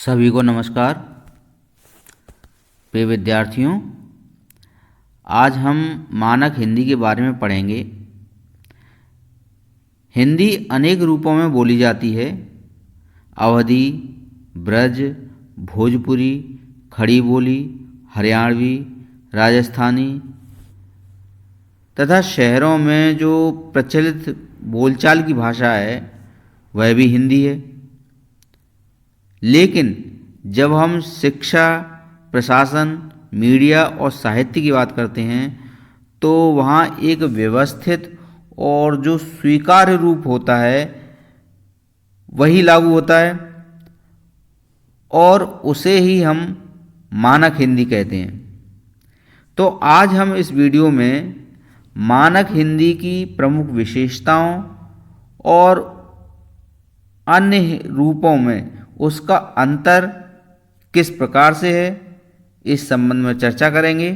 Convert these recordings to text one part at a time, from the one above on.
सभी को नमस्कार। प्रिय विद्यार्थियों, आज हम मानक हिंदी के बारे में पढ़ेंगे। हिंदी अनेक रूपों में बोली जाती है। अवधी, ब्रज, भोजपुरी, खड़ी बोली, हरियाणवी, राजस्थानी तथा शहरों में जो प्रचलित बोलचाल की भाषा है वह भी हिंदी है। लेकिन जब हम शिक्षा, प्रशासन, मीडिया और साहित्य की बात करते हैं तो वहाँ एक व्यवस्थित और जो स्वीकार्य रूप होता है वही लागू होता है और उसे ही हम मानक हिंदी कहते हैं। तो आज हम इस वीडियो में मानक हिंदी की प्रमुख विशेषताओं और अन्य रूपों में उसका अंतर किस प्रकार से है इस संबंध में चर्चा करेंगे।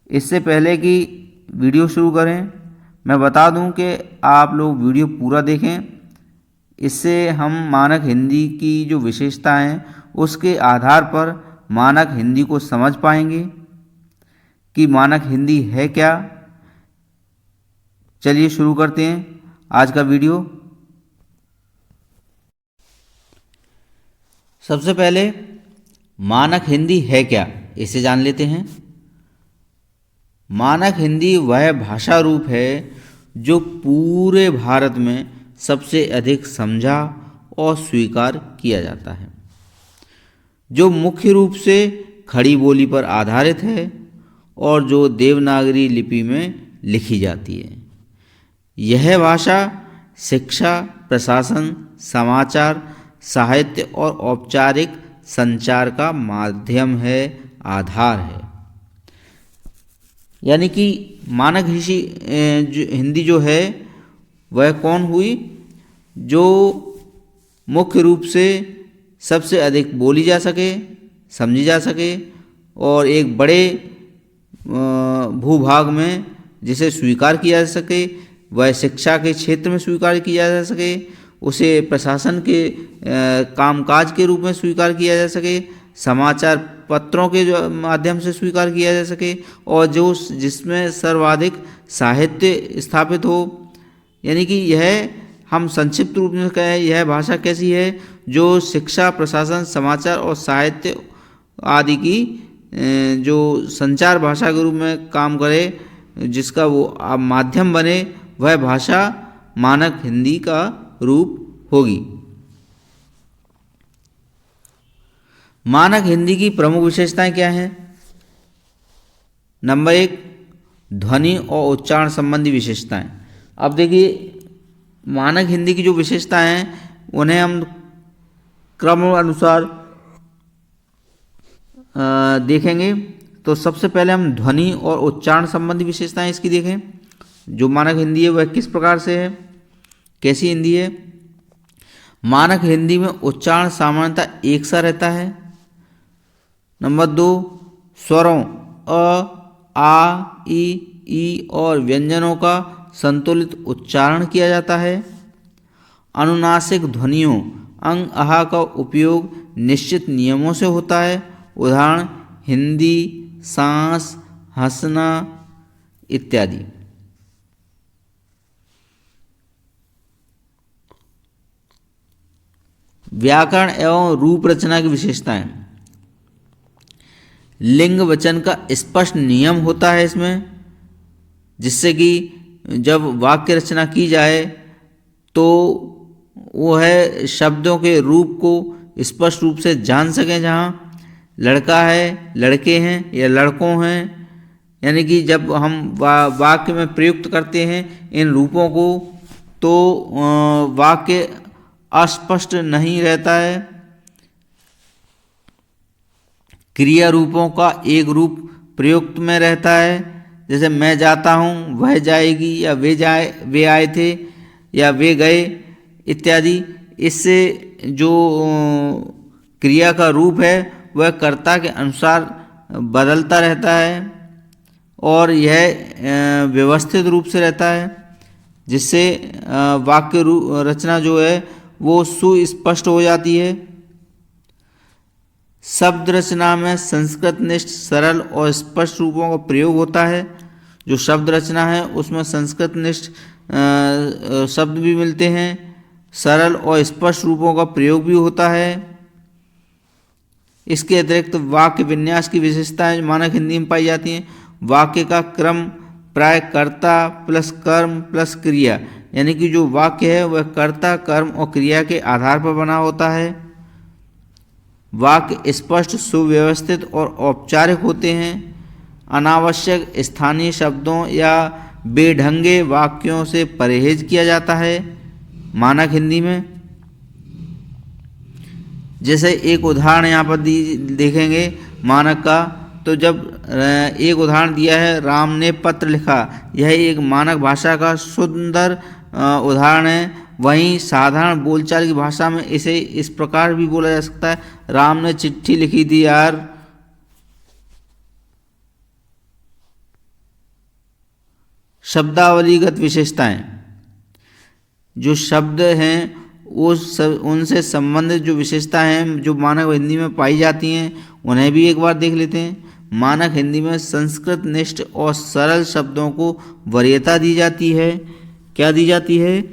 इससे पहले कि वीडियो शुरू करें मैं बता दूं कि आप लोग वीडियो पूरा देखें। इससे हम मानक हिंदी की जो विशेषता हैं उसके आधार पर मानक हिंदी को समझ पाएंगे कि मानक हिंदी है क्या। चलिए शुरू करते हैं आज का वीडियो। सबसे पहले मानक हिंदी है क्या इसे जान लेते हैं। मानक हिंदी वह भाषा रूप है जो पूरे भारत में सबसे अधिक समझा और स्वीकार किया जाता है, जो मुख्य रूप से खड़ी बोली पर आधारित है और जो देवनागरी लिपि में लिखी जाती है। यह भाषा शिक्षा, प्रशासन, समाचार, साहित्य और औपचारिक संचार का माध्यम है, आधार है। यानी कि मानक हिंदी जो है वह कौन हुई, जो मुख्य रूप से सबसे अधिक बोली जा सके, समझी जा सके और एक बड़े भूभाग में जिसे स्वीकार किया जा सके, वह शिक्षा के क्षेत्र में स्वीकार किया जा सके, उसे प्रशासन के कामकाज के रूप में स्वीकार किया जा सके, समाचार पत्रों के जो माध्यम से स्वीकार किया जा सके और जो जिसमें सर्वाधिक साहित्य स्थापित हो। यानी कि यह हम संक्षिप्त रूप में कहें, यह भाषा कैसी है जो शिक्षा, प्रशासन, समाचार और साहित्य आदि की जो संचार भाषा के रूप में काम करे, जिसका वो माध्यम बने, वह भाषा मानक हिंदी का रूप होगी। मानक हिंदी की प्रमुख विशेषताएं क्या हैं? नंबर 1, ध्वनि और उच्चारण संबंधी विशेषताएं। अब देखिए, मानक हिंदी की जो विशेषताएं हैं उन्हें हम क्रम अनुसार देखेंगे। तो सबसे पहले हम ध्वनि और उच्चारण संबंधी विशेषताएं इसकी देखें। जो मानक हिंदी है वह किस प्रकार से है, कैसी हिंदी है। मानक हिंदी में उच्चारण सामान्यतः एक सा रहता है। नंबर 2, स्वरों अ, आ, ई और व्यंजनों का संतुलित उच्चारण किया जाता है। अनुनासिक ध्वनियों अंग, आहा का उपयोग निश्चित नियमों से होता है। उदाहरण हिंदी, सांस, हंसना इत्यादि। व्याकरण एवं रूप रचना की विशेषताएं। लिंग वचन का स्पष्ट नियम होता है इसमें, जिससे कि जब वाक्य रचना की जाए तो वो है शब्दों के रूप को स्पष्ट रूप से जान सकें। जहाँ लड़का है, लड़के हैं या लड़कों हैं, यानी कि जब हम वाक्य में प्रयुक्त करते हैं इन रूपों को तो वाक्य अस्पष्ट नहीं रहता है। क्रिया रूपों का एक रूप प्रयुक्त में रहता है, जैसे मैं जाता हूँ, वह जाएगी, या वे आए थे या वे गए इत्यादि। इससे जो क्रिया का रूप है वह कर्ता के अनुसार बदलता रहता है और यह व्यवस्थित रूप से रहता है, जिससे वाक्य रचना जो है वो सुस्पष्ट हो जाती है। शब्द रचना में संस्कृतनिष्ठ सरल और स्पष्ट रूपों का प्रयोग होता है। जो शब्द रचना है उसमें संस्कृतनिष्ठ शब्द भी मिलते हैं, सरल और स्पष्ट रूपों का प्रयोग भी होता है। इसके अतिरिक्त वाक्य विन्यास की विशेषताएं मानक हिंदी में पाई जाती हैं। वाक्य का क्रम प्राय कर्ता प्लस कर्म प्लस क्रिया, यानी कि जो वाक्य है वह कर्ता, कर्म और क्रिया के आधार पर बना होता है। वाक्य स्पष्ट, सुव्यवस्थित और औपचारिक होते हैं। अनावश्यक स्थानीय शब्दों या बेढंगे वाक्यों से परहेज किया जाता है मानक हिंदी में। जैसे एक उदाहरण यहाँ पर देखेंगे मानक का, तो जब एक उदाहरण दिया है, राम ने पत्र लिखा, यह एक मानक भाषा का सुंदर उदाहरण है। वहीं साधारण बोलचाल की भाषा में इसे इस प्रकार भी बोला जा सकता है, राम ने चिट्ठी लिखी थी यार। शब्दावलीगत विशेषताएं, जो शब्द हैं उनसे संबंधित जो विशेषताएं हैं जो मानक हिंदी में पाई जाती हैं उन्हें भी एक बार देख लेते हैं। मानक हिंदी में संस्कृतनिष्ठ और सरल शब्दों को वरीयता दी जाती है। क्या दी जाती है?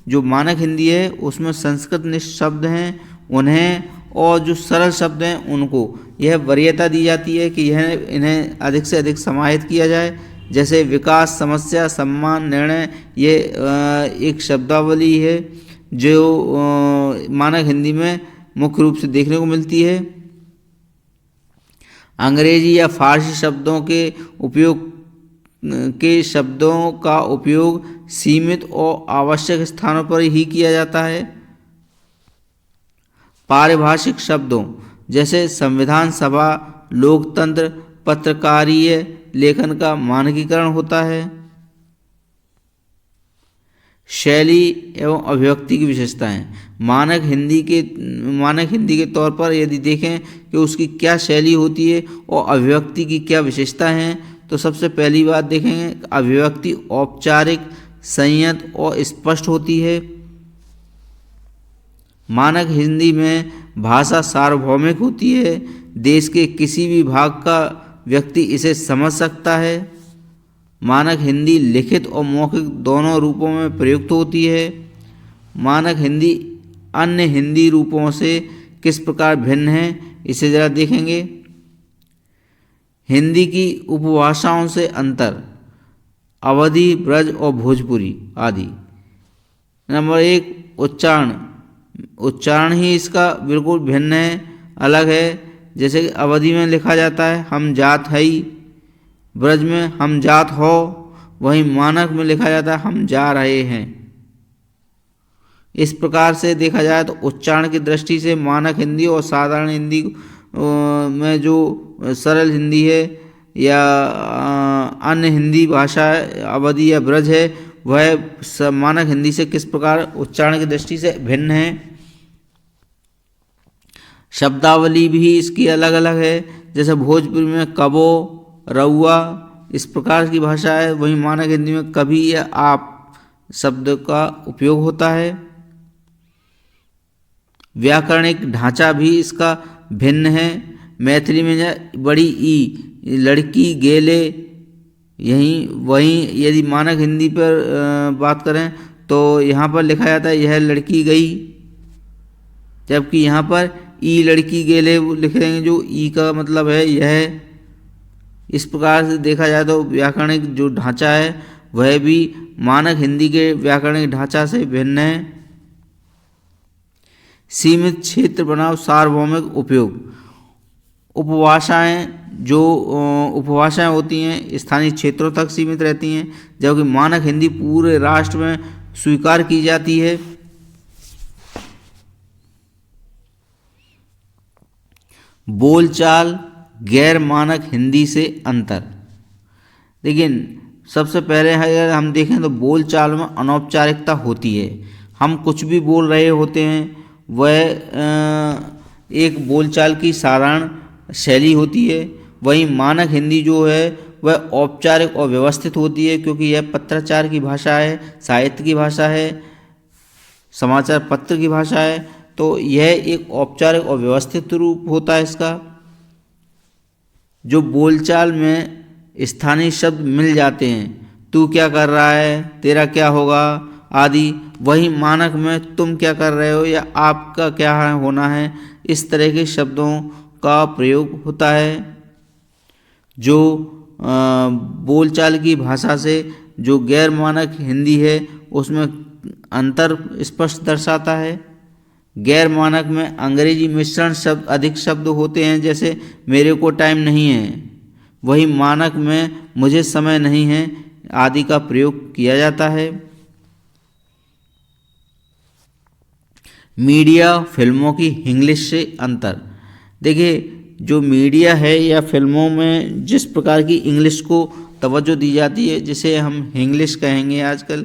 जो मानक हिंदी है उसमें संस्कृतनिष्ठ शब्द हैं उन्हें, और जो सरल शब्द हैं उनको यह वरीयता दी जाती है कि यह इन्हें अधिक से अधिक समाहित किया जाए। जैसे विकास, समस्या, सम्मान, निर्णय, ये एक शब्दावली है जो मानक हिंदी में मुख्य रूप से देखने को मिलती है। अंग्रेजी या फारसी शब्दों का उपयोग सीमित और आवश्यक स्थानों पर ही किया जाता है। पारिभाषिक शब्दों जैसे संविधान सभा, लोकतंत्र, पत्रकारीय लेखन का मानकीकरण होता है। शैली एवं अभिव्यक्ति की विशेषताएं, मानक हिंदी के तौर पर यदि देखें कि उसकी क्या शैली होती है और अभिव्यक्ति की क्या विशेषता हैं, तो सबसे पहली बात देखेंगे, अभिव्यक्ति औपचारिक, संयत और स्पष्ट होती है। मानक हिंदी में भाषा सार्वभौमिक होती है, देश के किसी भी भाग का व्यक्ति इसे समझ सकता है। मानक हिंदी लिखित और मौखिक दोनों रूपों में प्रयुक्त होती है। मानक हिंदी अन्य हिंदी रूपों से किस प्रकार भिन्न है, इसे ज़रा देखेंगे। हिंदी की उपभाषाओं से अंतर, अवधी, ब्रज और भोजपुरी आदि। नंबर 1, उच्चारण ही इसका बिल्कुल भिन्न है, अलग है। जैसे कि अवधी में लिखा जाता है हम जात हई, ब्रज में हम जात हो, वहीं मानक में लिखा जाता है हम जा रहे हैं। इस प्रकार से देखा जाए तो उच्चारण की दृष्टि से मानक हिंदी और साधारण हिंदी में जो सरल हिंदी है या अन्य हिंदी भाषा अवधी या ब्रज है, वह मानक हिंदी से किस प्रकार उच्चारण की दृष्टि से भिन्न है। शब्दावली भी इसकी अलग अलग है। जैसे भोजपुरी में कबो, रउआ इस प्रकार की भाषा है, वहीं मानक हिंदी में कभी या आप शब्द का उपयोग होता है। व्याकरणिक ढांचा भी इसका भिन्न है। मैथिली में बड़ी ई, लड़की, गेले, वहीं यदि मानक हिंदी पर बात करें तो यहाँ पर लिखा जाता है यह लड़की गई, जबकि यहाँ पर ई लड़की गेले लिख रहे हैं, जो ई का मतलब है यह। इस प्रकार से देखा जाए तो व्याकरणिक जो ढांचा है वह भी मानक हिंदी के व्याकरणिक ढांचा से भिन्न है। सीमित क्षेत्र बनाम सार्वभौमिक उपयोग, उपभाषाएं होती हैं स्थानीय क्षेत्रों तक सीमित रहती हैं, जबकि मानक हिंदी पूरे राष्ट्र में स्वीकार की जाती है। बोलचाल गैर मानक हिंदी से अंतर। लेकिन सबसे पहले अगर हम देखें तो बोलचाल में अनौपचारिकता होती है। हम कुछ भी बोल रहे होते हैं, वह एक बोलचाल की साधारण शैली होती है। वहीं मानक हिंदी जो है वह औपचारिक और व्यवस्थित होती है, क्योंकि यह पत्राचार की भाषा है, साहित्य की भाषा है, समाचार पत्र की भाषा है। तो यह एक औपचारिक और व्यवस्थित रूप होता है इसका। जो बोलचाल में स्थानीय शब्द मिल जाते हैं, तू क्या कर रहा है, तेरा क्या होगा आदि। वही मानक में तुम क्या कर रहे हो या आपका क्या होना है, इस तरह के शब्दों का प्रयोग होता है। जो बोलचाल की भाषा से जो गैर मानक हिंदी है उसमें अंतर स्पष्ट दर्शाता है। गैर मानक में अंग्रेजी मिश्रण शब्द अधिक शब्द होते हैं, जैसे मेरे को टाइम नहीं है। वही मानक में मुझे समय नहीं है आदि का प्रयोग किया जाता है। मीडिया फिल्मों की इंग्लिश से अंतर। देखिए, जो मीडिया है या फिल्मों में जिस प्रकार की इंग्लिश को तवज्जो दी जाती है, जिसे हम इंग्लिश कहेंगे आजकल,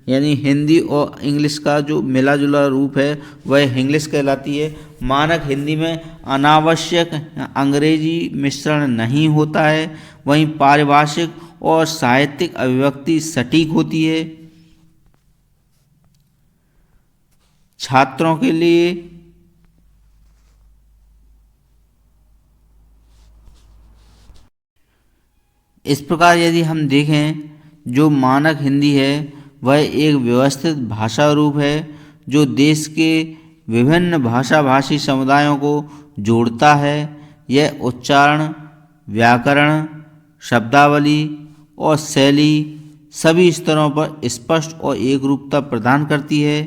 यानी हिंदी और इंग्लिश का जो मिला जुला रूप है वह इंग्लिश कहलाती है। मानक हिंदी में अनावश्यक अंग्रेजी मिश्रण नहीं होता है। वहीं पारिभाषिक और साहित्यिक अभिव्यक्ति सटीक होती है। छात्रों के लिए इस प्रकार यदि हम देखें, जो मानक हिंदी है वह एक व्यवस्थित भाषा रूप है जो देश के विभिन्न भाषा भाषी समुदायों को जोड़ता है। यह उच्चारण, व्याकरण, शब्दावली और शैली सभी स्तरों पर स्पष्ट और एक रूपता प्रदान करती है।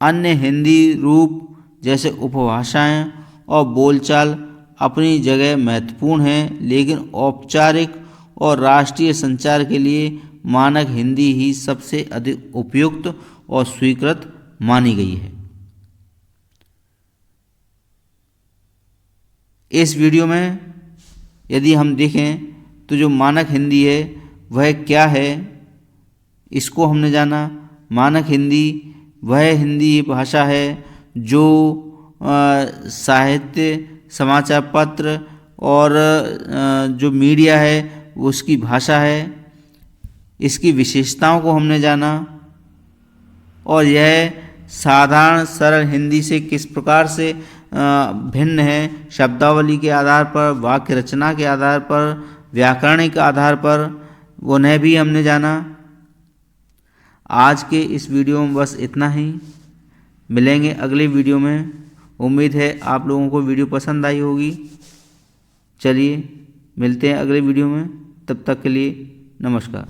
अन्य हिंदी रूप जैसे उपभाषाएं और बोलचाल अपनी जगह महत्वपूर्ण हैं, लेकिन औपचारिक और राष्ट्रीय संचार के लिए मानक हिंदी ही सबसे अधिक उपयुक्त और स्वीकृत मानी गई है। इस वीडियो में यदि हम देखें तो जो मानक हिंदी है वह क्या है, इसको हमने जाना। मानक हिंदी वह हिंदी भाषा है जो साहित्य, समाचार पत्र और जो मीडिया है उसकी भाषा है। इसकी विशेषताओं को हमने जाना और यह साधारण सरल हिंदी से किस प्रकार से भिन्न है, शब्दावली के आधार पर, वाक्य रचना के आधार पर, व्याकरणिक आधार पर, उन्हें भी हमने जाना। आज के इस वीडियो में बस इतना ही। मिलेंगे अगले वीडियो में। उम्मीद है आप लोगों को वीडियो पसंद आई होगी। चलिए मिलते हैं अगले वीडियो में, तब तक के लिए नमस्कार।